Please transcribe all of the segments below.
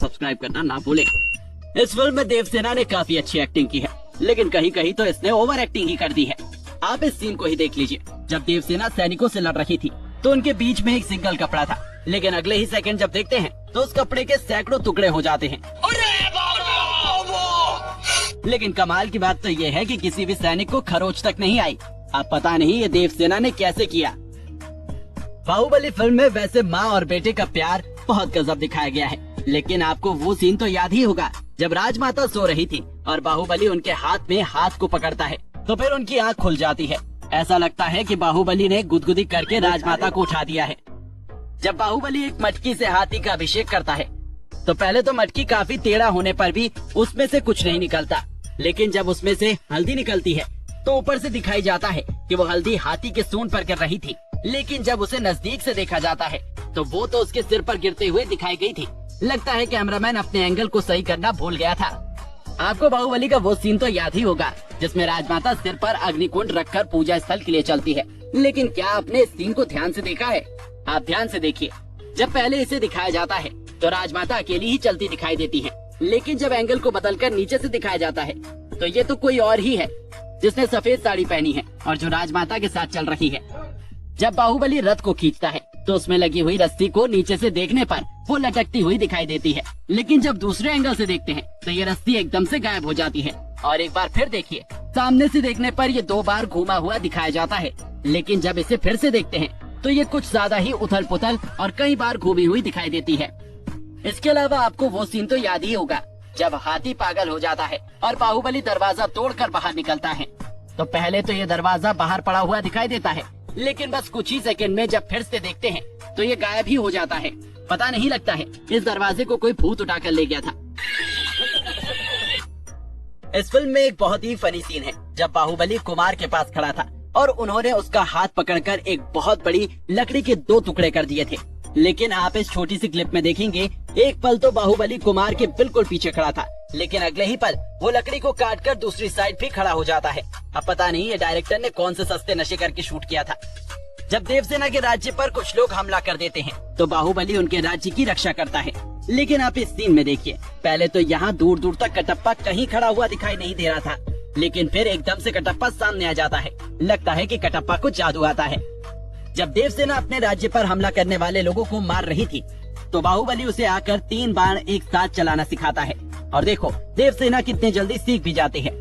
Subscribe करना ना भूलें। इस फिल्म में देवसेना ने काफी अच्छी एक्टिंग की है, लेकिन कहीं कहीं तो इसने ओवर एक्टिंग ही कर दी है। आप इस सीन को ही देख लीजिए। जब देवसेना सैनिकों से लड़ रही थी तो उनके बीच में एक सिंगल कपड़ा था, लेकिन अगले ही सेकंड जब देखते हैं तो उस कपड़े के सैकड़ों टुकड़े हो जाते हैं। लेकिन कमाल की बात तो ये है कि किसी भी सैनिक को खरोच तक नहीं आई। अब पता नहीं ये देवसेना ने कैसे किया। बाहुबली फिल्म में वैसे माँ और बेटे का प्यार बहुत गजब दिखाया गया है, लेकिन आपको वो सीन तो याद ही होगा जब राजमाता सो रही थी और बाहुबली उनके हाथ में हाथ को पकड़ता है तो फिर उनकी आँख खुल जाती है। ऐसा लगता है कि बाहुबली ने गुदगुदी करके राजमाता को उठा दिया है। जब बाहुबली एक मटकी से हाथी का अभिषेक करता है तो पहले तो मटकी काफी टेढ़ा होने पर भी उसमें से कुछ नहीं निकलता, लेकिन जब उसमें से हल्दी निकलती है तो ऊपर से दिखाई जाता है कि वो हल्दी हाथी के सूंड पर गिर रही थी। लेकिन जब उसे नजदीक से देखा जाता है तो वो तो उसके सिर पर गिरते हुए दिखाई गई थी। लगता है कैमरामैन अपने एंगल को सही करना भूल गया था। आपको बाहुबली का वो सीन तो याद ही होगा जिसमें राजमाता सिर पर अग्निकुंड रखकर पूजा स्थल के लिए चलती है। लेकिन क्या आपने इस सीन को ध्यान से देखा है? आप ध्यान से देखिए। जब पहले इसे दिखाया जाता है तो राजमाता अकेली ही चलती दिखाई देती है, लेकिन जब एंगल को बदलकर नीचे से दिखाया जाता है तो ये तो कोई और ही है जिसने सफेद साड़ी पहनी है और जो राजमाता के साथ चल रही है। जब बाहुबली रथ को खींचता है तो उसमें लगी हुई रस्सी को नीचे से देखने पर वो लटकती हुई दिखाई देती है, लेकिन जब दूसरे एंगल से देखते हैं तो ये रस्सी एकदम से गायब हो जाती है। और एक बार फिर देखिए, सामने से देखने पर ये 2 बार घूमा हुआ दिखाया जाता है, लेकिन जब इसे फिर से देखते हैं तो ये कुछ ज्यादा ही उथल पुथल और कई बार घूमी हुई दिखाई देती है। इसके अलावा आपको वो सीन तो याद ही होगा जब हाथी पागल हो जाता है और बाहुबली दरवाजा तोड़कर बाहर निकलता है। तो पहले तो ये दरवाजा बाहर पड़ा हुआ दिखाई देता है, लेकिन बस कुछ ही सेकंड में जब फिर से देखते हैं तो ये गायब ही हो जाता है। पता नहीं, लगता है इस दरवाजे को कोई भूत उठाकर ले गया था। इस फिल्म में एक बहुत ही फनी सीन है जब बाहुबली कुमार के पास खड़ा था और उन्होंने उसका हाथ पकड़कर एक बहुत बड़ी लकड़ी के 2 टुकड़े कर दिए थे। लेकिन आप इस छोटी सी क्लिप में देखेंगे, एक पल तो बाहुबली कुमार के बिल्कुल पीछे खड़ा था, लेकिन अगले ही पल वो लकड़ी को काटकर दूसरी साइड भी खड़ा हो जाता है। अब पता नहीं ये डायरेक्टर ने कौन से सस्ते नशे करके शूट किया था। जब देवसेना के राज्य पर कुछ लोग हमला कर देते हैं तो बाहुबली उनके राज्य की रक्षा करता है। लेकिन आप इस सीन में देखिए, पहले तो यहाँ दूर दूर तक कटप्पा कहीं खड़ा हुआ दिखाई नहीं दे रहा था, लेकिन फिर एकदम से कटप्पा सामने आ जाता है। लगता है कि कटप्पा को जादू आता है। जब देवसेना अपने राज्य पर हमला करने वाले लोगों को मार रही थी तो बाहुबली उसे आकर 3 बाण एक साथ चलाना सिखाता है। और देखो देवसेना कितने जल्दी सीख भी जाती है।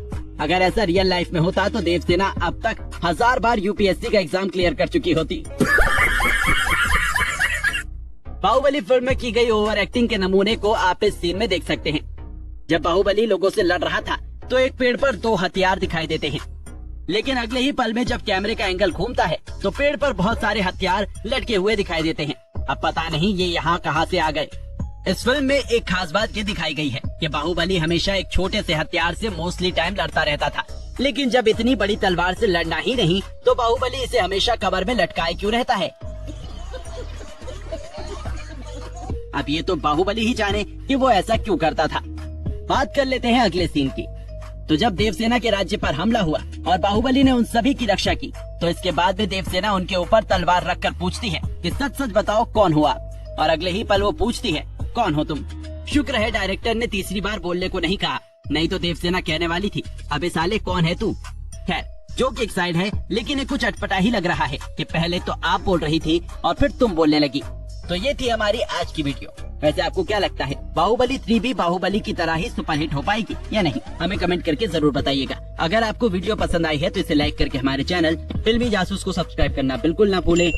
अगर ऐसा रियल लाइफ में होता तो देवसेना अब तक 1000 बार यूपीएससी का एग्जाम क्लियर कर चुकी होती। बाहुबली फिल्म में की गई ओवर एक्टिंग के नमूने को आप इस सीन में देख सकते हैं। जब बाहुबली लोगों से लड़ रहा था तो एक पेड़ पर 2 हथियार दिखाई देते हैं, लेकिन अगले ही पल में जब कैमरे का एंगल घूमता है तो पेड़ पर बहुत सारे हथियार लटके हुए दिखाई देते हैं। अब पता नहीं ये यहाँ कहाँ से आ गए। इस फिल्म में एक खास बात ये दिखाई गई है कि बाहुबली हमेशा एक छोटे से हथियार से मोस्टली टाइम लड़ता रहता था, लेकिन जब इतनी बड़ी तलवार से लड़ना ही नहीं तो बाहुबली इसे हमेशा कमर में लटकाए क्यों रहता है। अब ये तो बाहुबली ही जाने कि वो ऐसा क्यों करता था। बात कर लेते हैं अगले सीन की। तो जब देवसेना के राज्य पर हमला हुआ और बाहुबली ने उन सभी की रक्षा की तो इसके बाद में देवसेना उनके ऊपर तलवार रखकर पूछती है कि सच सच बताओ कौन हो आप। और अगले ही पल वो पूछती है कौन हो तुम। शुक्र है डायरेक्टर ने तीसरी बार बोलने को नहीं कहा, नहीं तो देवसेना कहने वाली थी अबे साले कौन है तू। खैर जोक एक साइड है, लेकिन ये कुछ अटपटा ही लग रहा है कि पहले तो आप बोल रही थी और फिर तुम बोलने लगी। तो ये थी हमारी आज की वीडियो। वैसे आपको क्या लगता है, बाहुबली 3 भी बाहुबली की तरह ही सुपरहिट हो पाएगी या नहीं? हमें कमेंट करके जरूर बताइएगा। अगर आपको वीडियो पसंद आई है तो इसे लाइक करके हमारे चैनल फिल्मी जासूस को सब्सक्राइब करना बिल्कुल ना भूलें।